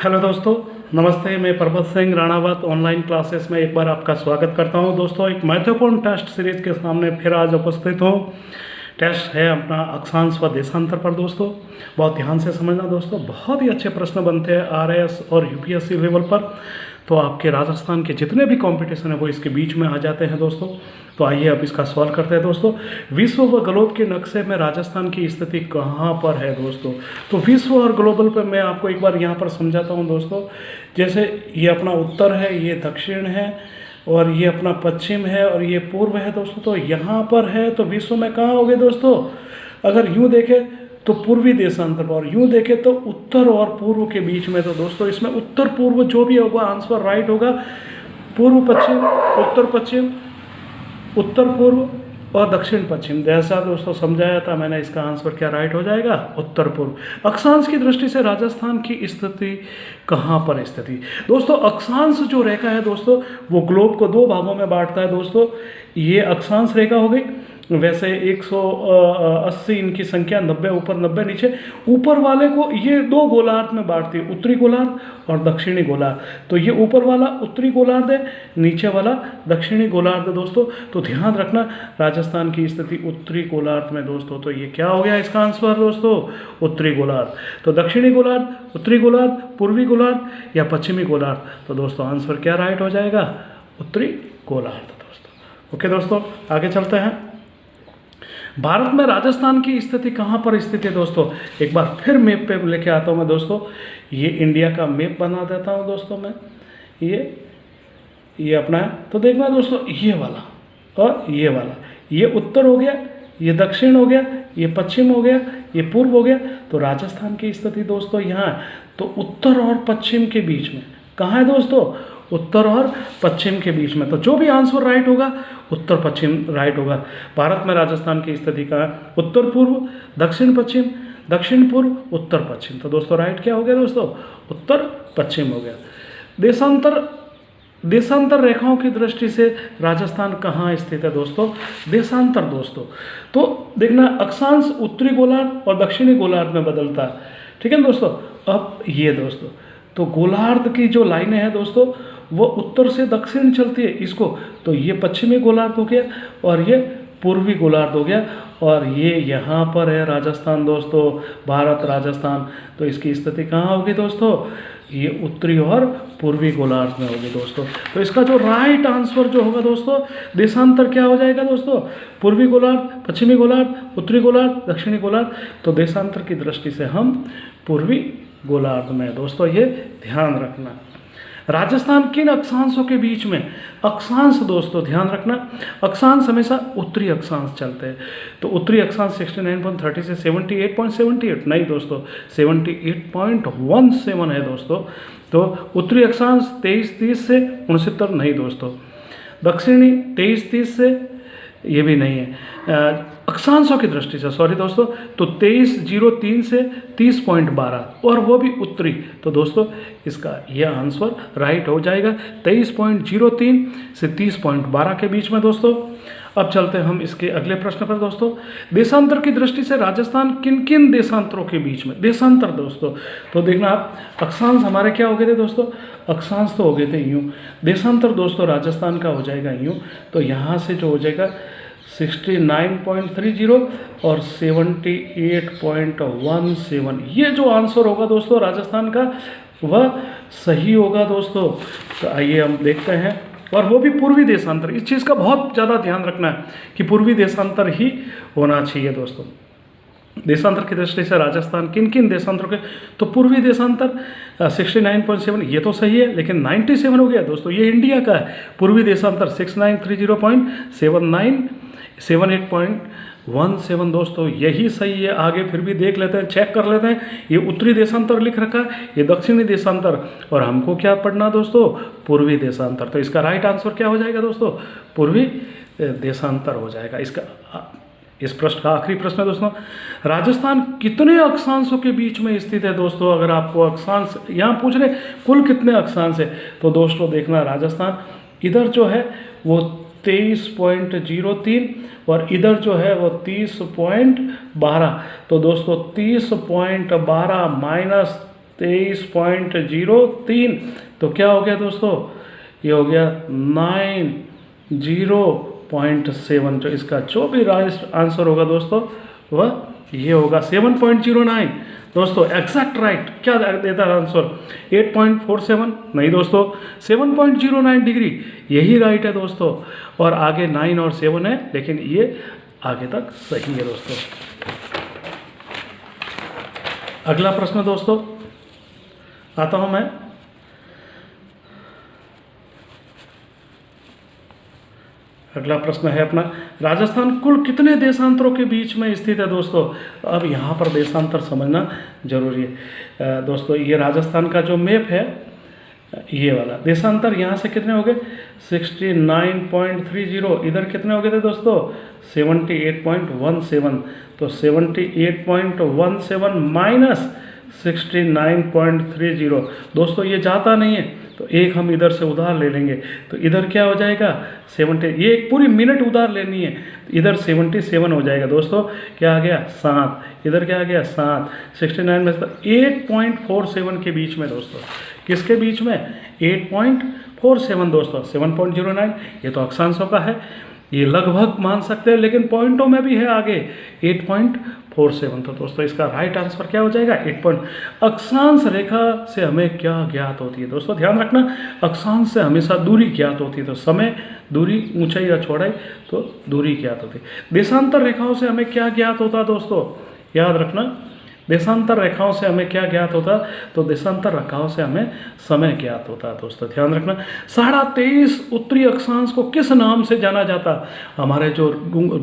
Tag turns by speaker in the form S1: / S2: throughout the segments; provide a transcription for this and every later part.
S1: Hello दोस्तों, नमस्ते। मैं प्रभत सिंह राणावत ऑनलाइन क्लासेस में एक बार आपका स्वागत करता हूं। दोस्तों, एक महत्वपूर्ण टेस्ट सीरीज के सामने फिर आज उपस्थित हूं। टेस्ट है अपना अक्षांश व देशांतर पर। दोस्तों, बहुत ध्यान से समझना। दोस्तों, बहुत ही अच्छे प्रश्न बनते हैं आरएएस और यूपीएससी लेवल पर। तो आपके राजस्थान के जितने भी कंपटीशन है वो इसके बीच में आ जाते हैं दोस्तों। तो आइए अब इसका सवाल करते हैं दोस्तों। विश्व व ग्लोब के नक्शे में राजस्थान की स्थिति कहाँ पर है दोस्तों? तो विश्व और ग्लोबल पर मैं आपको एक बार यहाँ पर समझाता हूँ दोस्तों। जैसे ये अपना उत्तर है, ये दक्षिण है, और ये अपना पश्चिम है, और ये पूर्व है दोस्तों। तो यहाँ पर है, तो विश्व में कहाँ हो गए दोस्तों? अगर यूँ देखें तो पूर्वी देशांतर पर, और यूँ देखें तो उत्तर और पूर्व के बीच में। तो दोस्तों, इसमें उत्तर पूर्व जो भी होगा आंसर राइट होगा। पूर्व पश्चिम, उत्तर पश्चिम, उत्तर पूर्व और दक्षिण पश्चिम, जैसा दोस्तों समझाया था मैंने, इसका आंसर क्या राइट हो जाएगा? उत्तर पूर्व। अक्षांश की दृष्टि से राजस्थान की स्थिति कहाँ पर स्थिति? दोस्तों, अक्षांश जो रेखा है दोस्तों वो ग्लोब को दो भागों में बांटता है दोस्तों। ये अक्षांश रेखा हो गई। वैसे 180 इनकी संख्या, 90 ऊपर 90 नीचे। ऊपर वाले को ये दो गोलार्ध में बांटती है, उत्तरी गोलार्ध और दक्षिणी गोलार्ध। तो ये ऊपर वाला उत्तरी गोलार्ध है, नीचे वाला दक्षिणी गोलार्ध है दोस्तों। तो ध्यान रखना, राजस्थान की स्थिति उत्तरी गोलार्ध में दोस्तों। तो ये क्या हो गया इसका आंसर दोस्तों? उत्तरी गोलार्ध। तो दक्षिणी गोलार्ध, उत्तरी गोलार्ध, पूर्वी गोलार्ध या पश्चिमी गोलार्ध? तो दोस्तों आंसर क्या राइट हो जाएगा? उत्तरी गोलार्ध दोस्तों। ओके दोस्तों, आगे चलते हैं। भारत में राजस्थान की स्थिति कहाँ पर स्थित है दोस्तों? एक बार फिर मैप पे लेके आता हूँ मैं दोस्तों। ये इंडिया का मैप बना देता हूँ दोस्तों मैं। ये अपना है। तो देखना दोस्तों, ये वाला और ये वाला, ये उत्तर हो गया, ये दक्षिण हो गया, ये पश्चिम हो गया, ये पूर्व हो गया। तो राजस्थान की स्थिति दोस्तों यहाँ है। तो उत्तर और पश्चिम के बीच में कहाँ है दोस्तों? उत्तर और पश्चिम के बीच में। तो जो भी आंसर राइट होगा उत्तर पश्चिम राइट होगा। भारत में राजस्थान की स्थिति का उत्तर पूर्व, दक्षिण पश्चिम, दक्षिण पूर्व, उत्तर पश्चिम। तो दोस्तों राइट क्या हो गया दोस्तों? उत्तर पश्चिम हो गया। देशांतर रेखाओं की दृष्टि से राजस्थान कहाँ स्थित है दोस्तों? देशांतर दोस्तों, तो देखना अक्षांश उत्तरी गोलार्ध और दक्षिणी गोलार्ध में बदलता है। ठीक है दोस्तों। अब ये दोस्तों, तो गोलार्ध की जो लाइनें हैं दोस्तों वो उत्तर से दक्षिण चलती है इसको। तो ये पश्चिमी गोलार्ध हो गया और ये पूर्वी गोलार्ध हो गया, और ये यहाँ पर है राजस्थान दोस्तों, भारत राजस्थान। तो इसकी स्थिति कहाँ होगी दोस्तों? ये उत्तरी और पूर्वी गोलार्ध में होगी दोस्तों। तो इसका जो राइट आंसर जो होगा दोस्तों, देशांतर क्या हो जाएगा दोस्तों? पूर्वी गोलार्ध, पश्चिमी गोलार्ध, उत्तरी गोलार्ध, दक्षिणी गोलार्ध। तो देशांतर की दृष्टि से हम पूर्वी गोलार्ध में दोस्तों, ये ध्यान रखना। राजस्थान किन अक्षांशों के बीच में? अक्षांश दोस्तों ध्यान रखना, अक्षांश हमेशा उत्तरी अक्षांश चलते हैं। तो उत्तरी अक्षांश 69.30 से 78.78 नहीं दोस्तों, 78.17 है दोस्तों। तो उत्तरी अक्षांश 23:30 से 69 नहीं दोस्तों। दक्षिणी 23:30 से, ये भी नहीं है। अक्षांशों की दृष्टि से सॉरी दोस्तों, तो 23:03 से 30.12, और वो भी उत्तरी। तो दोस्तों इसका यह आंसर राइट हो जाएगा 23.03 से 30.12 के बीच में दोस्तों। अब चलते हैं हम इसके अगले प्रश्न पर दोस्तों। देशांतर की दृष्टि से राजस्थान किन किन देशांतरों के बीच में? देशांतर दोस्तों, तो देखना आप, अक्षांश हमारे क्या हो गए थे दोस्तों? अक्षांश तो हो गए थे यूँ। देशांतर दोस्तों राजस्थान का हो जाएगा यूँ। तो यहाँ से जो हो जाएगा 69.30 और 78.17, ये जो आंसर होगा दोस्तों राजस्थान का वह सही होगा दोस्तों। तो आइए हम देखते हैं, और वो भी पूर्वी देशांतर। इस चीज़ का बहुत ज़्यादा ध्यान रखना है कि पूर्वी देशांतर ही होना चाहिए दोस्तों। देशांतर की दृष्टि से राजस्थान किन किन देशांतरों के? तो पूर्वी देशांतर 69.7, ये तो सही है, लेकिन 97 हो गया दोस्तों, ये इंडिया का है। पूर्वी देशांतर 6930.79, 78.17 दोस्तों, यही सही है। आगे फिर भी देख लेते हैं, चेक कर लेते हैं। ये उत्तरी देशांतर लिख रखा है, ये दक्षिणी देशांतर, और हमको क्या पढ़ना दोस्तों? पूर्वी देशांतर। तो इसका राइट आंसर क्या हो जाएगा दोस्तों? पूर्वी देशांतर हो जाएगा। इसका इस प्रश्न का आखिरी प्रश्न है दोस्तों, राजस्थान कितने अक्षांशों के बीच में स्थित है दोस्तों? अगर आपको अक्षांश यहाँ पूछ रहे कुल कितने अक्षांश है, तो दोस्तों देखना राजस्थान इधर जो है वो 23.03 और इधर जो है वो 30.12। तो दोस्तों 30.12 माइनस 23.03, तो क्या हो गया दोस्तों, ये हो गया 90.7। तो इसका जो भी राइट आंसर होगा दोस्तों वह ये होगा 7.09। दोस्तों एग्जैक्ट राइट क्या देता है आंसर, 8.47 नहीं दोस्तों, 7.09 डिग्री यही राइट है दोस्तों। और आगे 9 और 7 है, लेकिन ये आगे तक सही है दोस्तों। अगला प्रश्न दोस्तों आता हूं मैं। अगला प्रश्न है अपना, राजस्थान कुल कितने देशांतरों के बीच में स्थित है दोस्तों। अब यहाँ पर देशांतर समझना जरूरी है दोस्तों। ये राजस्थान का जो मैप है ये वाला, देशांतर यहाँ से कितने हो गए 69.30, इधर कितने हो गए थे दोस्तों 78.17। तो 78.17 माइनस 69.30 दोस्तों ये जाता नहीं है, तो एक हम इधर से उधार ले लेंगे, तो इधर क्या हो जाएगा 70, ये एक पूरी मिनट उधार लेनी है, तो इधर 77 हो जाएगा दोस्तों। क्या आ गया 7, इधर क्या आ गया 7, 69 में 8.47 के बीच में दोस्तों, किसके बीच में 8.47 दोस्तों, 7.09 ये तो अक्षांशों का है, ये लगभग मान सकते हैं, लेकिन पॉइंटों में भी है आगे 8.47। तो दोस्तों इसका राइट आंसर क्या हो जाएगा 8 अक्षांश रेखा से हमें क्या ज्ञात होती है दोस्तों, ध्यान रखना अक्षांश से हमेशा दूरी ज्ञात होती है, तो समय दूरी ऊंचाई या चौड़ाई तो दूरी ज्ञात होती है। देशांतर रेखाओं से हमें क्या ज्ञात होता है दोस्तों, याद रखना देशांतर रेखाओं से हमें क्या ज्ञात होता, तो देशांतर रेखाओं से हमें समय ज्ञात होता है दोस्तों, ध्यान रखना। 23.5 उत्तरी अक्षांश को किस नाम से जाना जाता, हमारे जो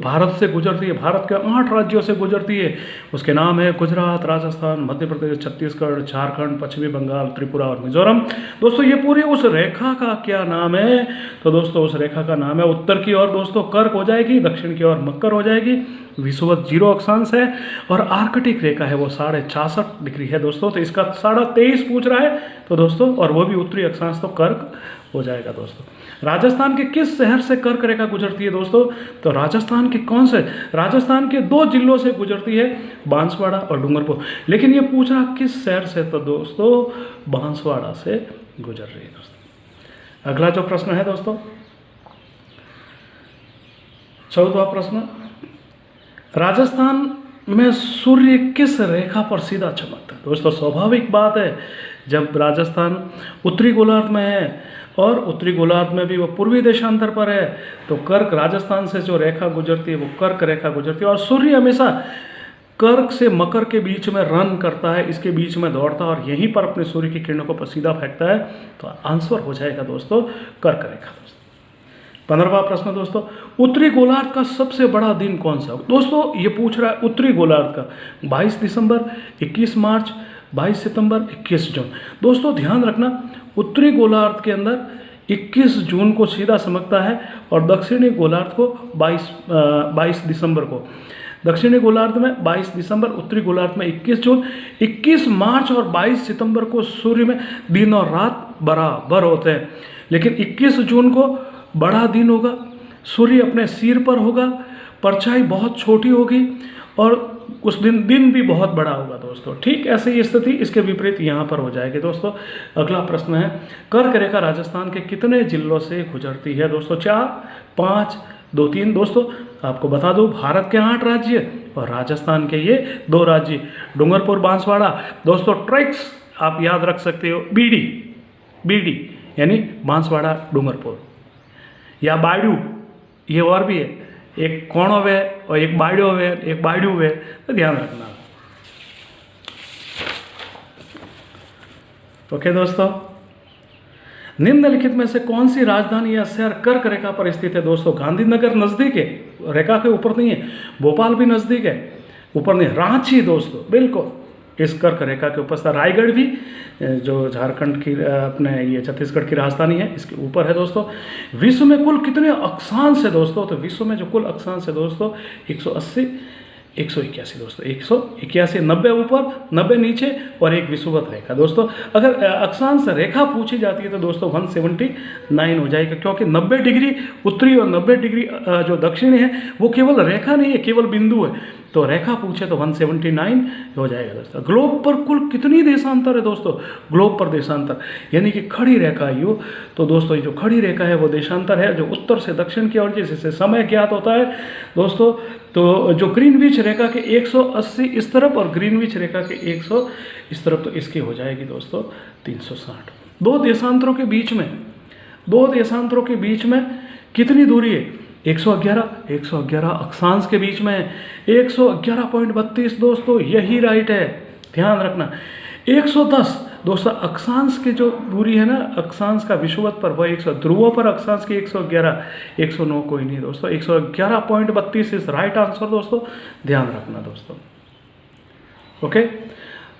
S1: भारत से गुजरती है, भारत के 8 राज्यों से गुजरती है, उसके नाम है गुजरात, राजस्थान, मध्य प्रदेश, छत्तीसगढ़, झारखंड, पश्चिमी बंगाल, त्रिपुरा और मिजोरम। दोस्तों ये पूरी उस रेखा का क्या नाम है, तो दोस्तों उस रेखा का नाम है, उत्तर की ओर दोस्तों कर्क हो जाएगी, दक्षिण की ओर मकर हो जाएगी, विषुवत 0 अक्षांश है, और आर्कटिक रेखा है वो 66.5 डिग्री है दोस्तों। तो इसका 23.5 पूछ रहा है तो दोस्तों, और वो भी उत्तरी अक्षांश, तो कर्क हो जाएगा दोस्तों। राजस्थान के किस शहर से कर्क रेखा गुजरती है दोस्तों, तो राजस्थान के कौन से, राजस्थान के 2 जिलों से गुजरती है, बांसवाड़ा और डूंगरपुर। लेकिन ये पूछ रहा किस शहर से, तो दोस्तों बांसवाड़ा से गुजर रही है दोस्तों। अगला जो प्रश्न है दोस्तों 14वां प्रश्न, राजस्थान में सूर्य किस रेखा पर सीधा चमकता है दोस्तों। स्वाभाविक बात है, जब राजस्थान उत्तरी गोलार्ध में है और उत्तरी गोलार्ध में भी वो पूर्वी देशांतर पर है, तो कर्क राजस्थान से जो रेखा गुजरती है वो कर्क रेखा गुजरती है, और सूर्य हमेशा कर्क से मकर के बीच में रन करता है, इसके बीच में दौड़ता है और यहीं पर अपने सूर्य की किरणों को सीधा फेंकता है, तो आंसर हो जाएगा दोस्तों कर्क रेखा दोस्तों। 15वां प्रश्न दोस्तों, उत्तरी गोलार्ध का सबसे बड़ा दिन कौन सा दोस्तों, ये पूछ रहा है उत्तरी गोलार्ध का, 22 दिसंबर, 21 मार्च, 22 सितंबर, 21 जून। दोस्तों ध्यान रखना उत्तरी गोलार्ध के अंदर 21 जून को सीधा चमकता है, और दक्षिणी गोलार्ध को 22 दिसंबर को, दक्षिणी गोलार्ध में 22 दिसंबर, उत्तरी गोलार्ध में 21 जून। 21 मार्च और 22 सितंबर को सूर्य में दिन और रात बराबर होते हैं, लेकिन 21 जून को बड़ा दिन होगा, सूर्य अपने सिर पर होगा, परछाई बहुत छोटी होगी, और उस दिन भी बहुत बड़ा होगा दोस्तों। ठीक ऐसे ही स्थिति इसके विपरीत यहाँ पर हो जाएगी दोस्तों। अगला प्रश्न है, कर्क रेखा राजस्थान के कितने जिलों से गुजरती है दोस्तों, 4, 5, 2, 3। दोस्तों आपको बता दूं भारत के 8 राज्य और राजस्थान के ये 2 राज्य, डूंगरपुर, बांसवाड़ा। दोस्तों ट्रिक्स आप याद रख सकते हो, बीडी यानी बांसवाड़ा डूंगरपुर, या बायडू, ये और भी है, एक कोणो वे और एक बायडो वे, एक बायडू वे, तो ध्यान रखना। ओके दोस्तों, निम्नलिखित में से कौन सी राजधानी या शहर कर्क रेखा पर स्थित है दोस्तों। गांधीनगर नजदीक है, रेखा के ऊपर नहीं है, भोपाल भी नजदीक है, ऊपर नहीं, रांची दोस्तों बिल्कुल इस कर्क रेखा के ऊपर था। रायगढ़ भी जो झारखंड की अपने ये छत्तीसगढ़ की राजधानी है, इसके ऊपर है दोस्तों। विश्व में कुल कितने अक्षांश है दोस्तों, तो विश्व में जो कुल अक्षांश है दोस्तों 180 181 दोस्तों, 181, 90 ऊपर 90 नीचे और एक विषुवत रेखा। दोस्तों अगर अक्षांश रेखा पूछी जाती है तो दोस्तों 179 हो जाएगा, क्योंकि 90 डिग्री उत्तरी और 90 डिग्री जो दक्षिणी है वो केवल रेखा नहीं है, केवल बिंदु है। तो रेखा पूछे तो 179 हो जाएगा दोस्तों। ग्लोब पर कुल कितनी देशांतर है दोस्तों? ग्लोब पर देशांतर यानी कि खड़ी रेखा यू, तो दोस्तों ये जो खड़ी रेखा है वो देशांतर है, जो उत्तर से दक्षिण की ओर जिससे समय ज्ञात होता है दोस्तों। तो जो ग्रीनविच रेखा के 180 इस तरफ और ग्रीनविच रेखा के 100 इस तरफ, तो इसकी हो जाएगी दोस्तों 360। दो देशांतरों के बीच में कितनी दूरी है? 111 अक्षांश के बीच में है 111.32 दोस्तों, यही राइट है, ध्यान रखना। 110 दोस्तों अक्षांश की जो दूरी है ना, अक्षांश का विषुवत पर, वह 100, ध्रुवों पर अक्षांश की 111, 109 कोई नहीं दोस्तों, 111.32 इस राइट आंसर दोस्तों, ध्यान रखना दोस्तों। ओके,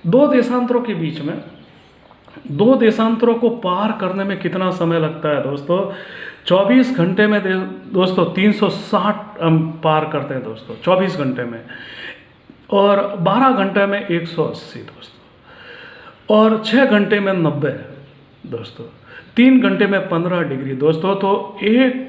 S1: दो देशांतरों को पार करने में कितना समय लगता है दोस्तों? 24 घंटे में दोस्तों 360 हम पार करते हैं दोस्तों, 24 घंटे में, और 12 घंटे में 180 दोस्तों, और 6 घंटे में 90 दोस्तों, 3 घंटे में 15 डिग्री दोस्तों। तो एक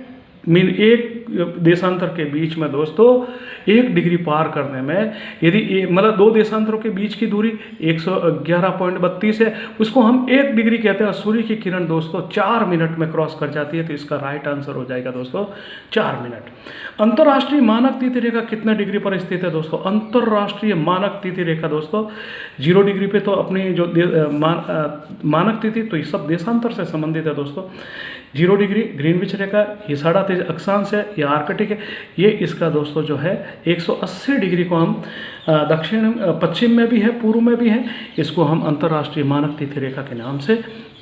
S1: देशांतर के बीच में दोस्तों 1 डिग्री पार करने में, यदि मतलब दो देशांतरों के बीच की दूरी 111.32 है, उसको हम 1 डिग्री कहते हैं। सूर्य की किरण दोस्तों 4 मिनट में क्रॉस कर जाती है, तो इसका राइट आंसर हो जाएगा दोस्तों 4 मिनट। अंतर्राष्ट्रीय मानक तिथि रेखा कितने डिग्री पर स्थित है दोस्तों? अंतर्राष्ट्रीय मानक तिथि रेखा दोस्तों 0 डिग्री पे, तो अपनी जो मानक तिथि, तो ये सब देशांतर से संबंधित है दोस्तों। 0 डिग्री ग्रीनविच रेखा, ये 3.5 अक्षांश है, ये आर्कटिक है, ये इसका दोस्तों जो है 180 डिग्री को हम दक्षिण पश्चिम में भी है, पूर्व में भी है, इसको हम अंतर्राष्ट्रीय मानक तिथि रेखा के नाम से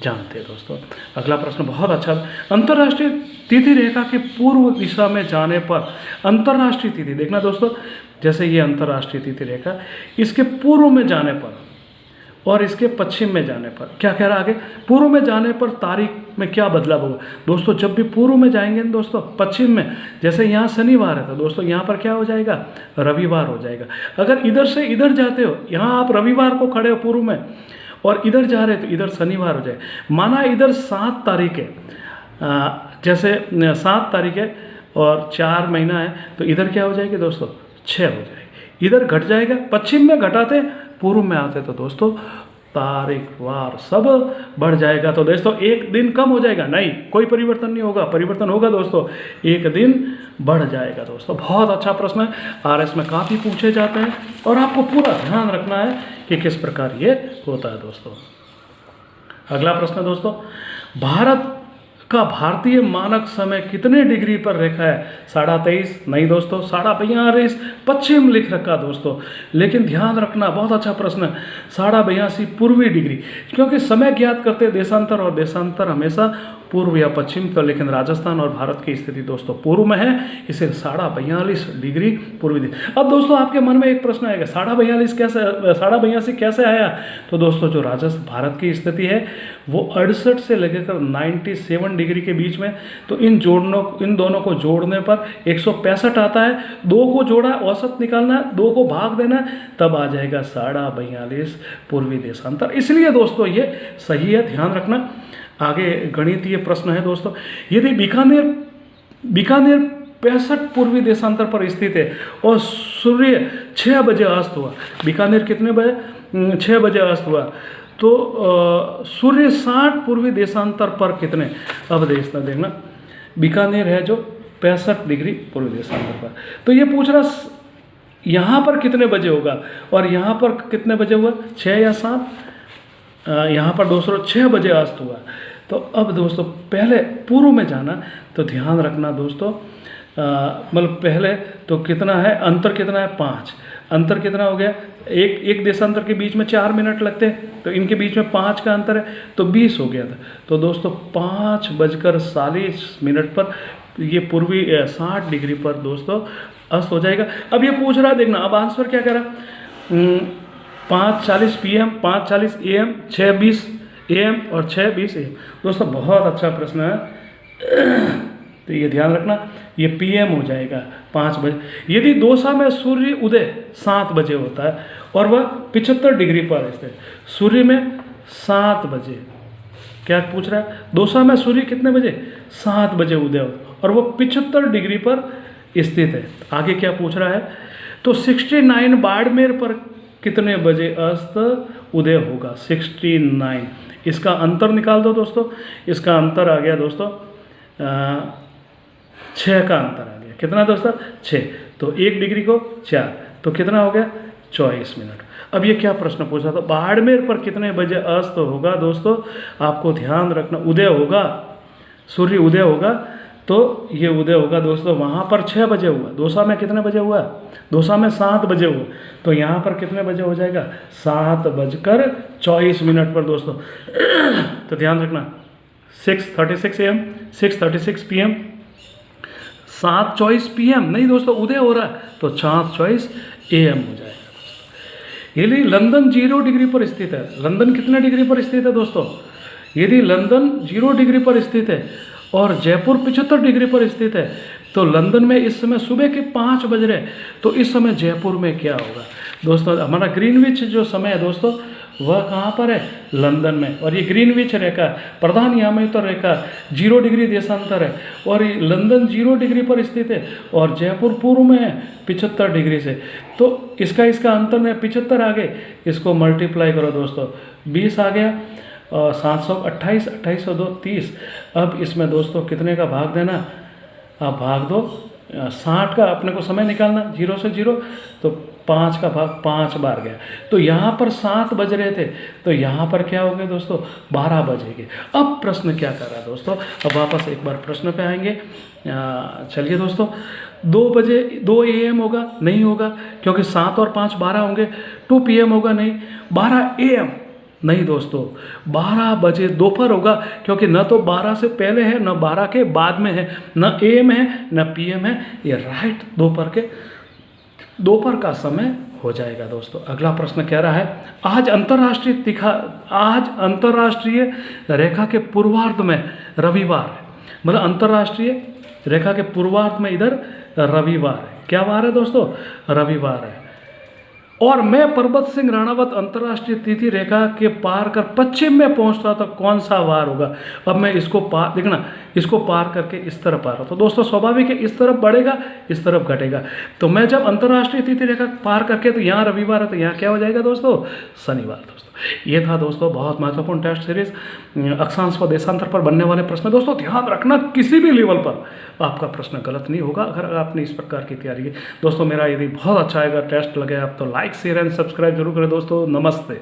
S1: जानते हैं दोस्तों। अगला प्रश्न बहुत अच्छा, अंतर्राष्ट्रीय तिथि रेखा के पूर्व दिशा में जाने पर, अंतर्राष्ट्रीय तिथि देखना दोस्तों, जैसे ये अंतर्राष्ट्रीय तिथि रेखा, इसके पूर्व में जाने पर और इसके पश्चिम में जाने पर क्या कह रहा है आगे? पूर्व में जाने पर तारीख में क्या बदलाव होगा दोस्तों? जब भी पूर्व में जाएंगे ना दोस्तों, पश्चिम में, जैसे यहाँ शनिवार है तो दोस्तों यहाँ पर क्या हो जाएगा? रविवार हो जाएगा। अगर इधर से इधर जाते हो, यहाँ आप रविवार को खड़े हो पूर्व में, और इधर जा रहे हो तो इधर शनिवार हो जाएगा। माना इधर 7 तारीख है, जैसे 7 तारीख है और 4 महीना है, तो इधर क्या हो जाएगी दोस्तों? 6 हो जाएगी। इधर घट जाएगा, पश्चिम में घटाते, पूर्व में आते तो दोस्तों तारीख वार सब बढ़ जाएगा। तो दोस्तों 1 दिन कम हो जाएगा, नहीं, कोई परिवर्तन नहीं होगा, परिवर्तन होगा दोस्तों, 1 दिन बढ़ जाएगा दोस्तों। बहुत अच्छा प्रश्न है, आरएस में काफ़ी पूछे जाते हैं, और आपको पूरा ध्यान रखना है कि किस प्रकार ये होता है दोस्तों। अगला प्रश्न दोस्तों, भारत का भारतीय मानक समय कितने डिग्री पर रेखा है? 23.5 नहीं दोस्तों, 42.5 पश्चिम लिख रखा दोस्तों, लेकिन ध्यान रखना, बहुत अच्छा प्रश्न है, 82.5 पूर्वी डिग्री, क्योंकि समय ज्ञात करते देशांतर, और देशांतर हमेशा पूर्व या पश्चिम, तो लेकिन राजस्थान और भारत की स्थिति दोस्तों पूर्व में है, इसे 42.5 डिग्री पूर्वी दिशा। अब दोस्तों आपके मन में एक प्रश्न आएगा, 82.5 कैसे आया? तो दोस्तों जो राजस्थान भारत की स्थिति है वो 68 से लेकर 97 डिग्री के बीच में, तो इन दोनों को जोड़ने पर 165 आता है। 2 को जोड़ा, औसत निकालना है, 2 को भाग देना, तब आ जाएगा 42.5 पूर्वी देशांतर। इसलिए दोस्तों ये सही है, ध्यान रखना। आगे गणितीय प्रश्न है दोस्तों, यदि बीकानेर 65 पूर्वी देशांतर पर स्थित है और सूर्य 6 बजे अस्त हुआ, बीकानेर कितने बजे? 6 बजे अस्त हुआ, तो सूर्य 60 पूर्वी देशांतर पर कितने? अब देखना, बीकानेर है जो 65 डिग्री पूर्वी देशांतर पर, तो ये पूछ रहा यहाँ पर कितने बजे होगा और यहाँ पर कितने बजे हुआ? 6 या 7? यहाँ पर दोस्तों 6 बजे अस्त हुआ। तो अब दोस्तों पहले पूर्व में जाना, तो ध्यान रखना दोस्तों, मतलब पहले तो कितना है, अंतर कितना है? 5। अंतर कितना हो गया? एक देशांतर के बीच में 4 मिनट लगते हैं, तो इनके बीच में 5 का अंतर है, तो 20 हो गया था। तो दोस्तों 5:40 पर ये पूर्वी 60 डिग्री पर दोस्तों अस्त हो जाएगा। अब ये पूछ रहा है, देखना अब आंसर क्या कह रहा, 5:40 PM, 5:40 AM, 6:20 AM और 6:20 AM। दोस्तों बहुत अच्छा प्रश्न है, तो ये ध्यान रखना, ये PM हो जाएगा 5 बजे। यदि दोसा में सूर्य उदय 7 बजे होता है और वह 75 डिग्री पर स्थित, सूर्य में 7 बजे, क्या पूछ रहा है, दोसा में सूर्य कितने बजे, 7 बजे उदय होता और वो 75 डिग्री पर स्थित है। आगे क्या पूछ रहा है, तो 69 बाड़मेर पर कितने बजे अस्त उदय होगा, 69। इसका अंतर निकाल दो दोस्तों, इसका अंतर आ गया दोस्तों 6 का अंतर आ गया। कितना दोस्तों, 6, तो 1 डिग्री को 4, तो कितना हो गया 24 मिनट। अब ये क्या प्रश्न पूछा था, बाड़मेर पर कितने बजे अस्त होगा दोस्तों, आपको ध्यान रखना, उदय होगा, सूर्य उदय होगा, तो ये उदय होगा दोस्तों वहाँ पर 6 बजे हुआ। दोसा में कितने बजे हुआ, दोसा में 7 बजे हुआ, तो यहाँ पर कितने बजे हो जाएगा, 7:24 पर दोस्तों। तो ध्यान रखना 6:36 AM, 6:36 PM, 7:24 PM नहीं दोस्तों, उदय हो रहा है तो 7:24 AM हो जाएगा। यदि लंदन 0 डिग्री पर स्थित है, लंदन कितने डिग्री पर स्थित है दोस्तों, यदि लंदन 0 डिग्री पर स्थित है और जयपुर 75 डिग्री पर स्थित है, तो लंदन में इस समय सुबह के 5 बज रहे, तो इस समय जयपुर में क्या होगा दोस्तों, हमारा ग्रीनविच जो समय है दोस्तों वह कहाँ पर है, लंदन में। और ये ग्रीनविच रेखा प्रधान यामायुतर रेखा 0 डिग्री देशांतर है और ये लंदन 0 डिग्री पर स्थित है और जयपुर पूर्व में है 75 डिग्री से, तो इसका अंतर है 75 आ गए, इसको मल्टीप्लाई करो दोस्तों, 20 आ गया और 728, 28 और 2 30। अब इसमें दोस्तों कितने का भाग देना, आप भाग दो 60 का, अपने को समय निकालना 0 से 0, तो 5 का भाग 5 बार गया, तो यहाँ पर 7 बज रहे थे, तो यहाँ पर क्या हो गए दोस्तों 12 बजेंगे। अब प्रश्न क्या कर रहा है दोस्तों, अब वापस एक बार प्रश्न पे आएंगे। चलिए दोस्तों, 2 AM होगा, नहीं होगा, क्योंकि 7 और 5 12 होंगे। 2 PM होगा, नहीं। 12 AM नहीं दोस्तों, 12 बजे दोपहर होगा, क्योंकि न तो 12 से पहले है, न 12 के बाद में है, न AM है न PM है, ये राइट दोपहर का समय हो जाएगा दोस्तों। अगला प्रश्न कह रहा है, आज अंतर्राष्ट्रीय रेखा के पूर्वार्ध में रविवार है, मतलब अंतर्राष्ट्रीय रेखा के पूर्वार्ध में इधर रविवार है। क्या वार है दोस्तों, रविवार है। और मैं परबत सिंह राणावत अंतर्राष्ट्रीय तिथि रेखा के पार कर पश्चिम में पहुंचता तो कौन सा वार होगा। अब मैं इसको पार, देखना, इसको पार करके इस तरफ आ रहा हूँ, तो दोस्तों स्वाभाविक है इस तरफ बढ़ेगा, इस तरफ घटेगा। तो मैं जब अंतर्राष्ट्रीय तिथि रेखा पार करके, तो यहाँ रविवार है, तो यहाँ क्या हो जाएगा दोस्तों, शनिवार। दोस्तों ये था दोस्तों बहुत महत्वपूर्ण टेस्ट सीरीज अक्षांश व देशांतर पर बनने वाले प्रश्न। दोस्तों ध्यान रखना, किसी भी लेवल पर आपका प्रश्न गलत नहीं होगा अगर आपने इस प्रकार की तैयारी की। दोस्तों मेरा यदि बहुत अच्छा आएगा टेस्ट लगे आप, तो लाइक शेयर एंड सब्सक्राइब जरूर करें दोस्तों। नमस्ते।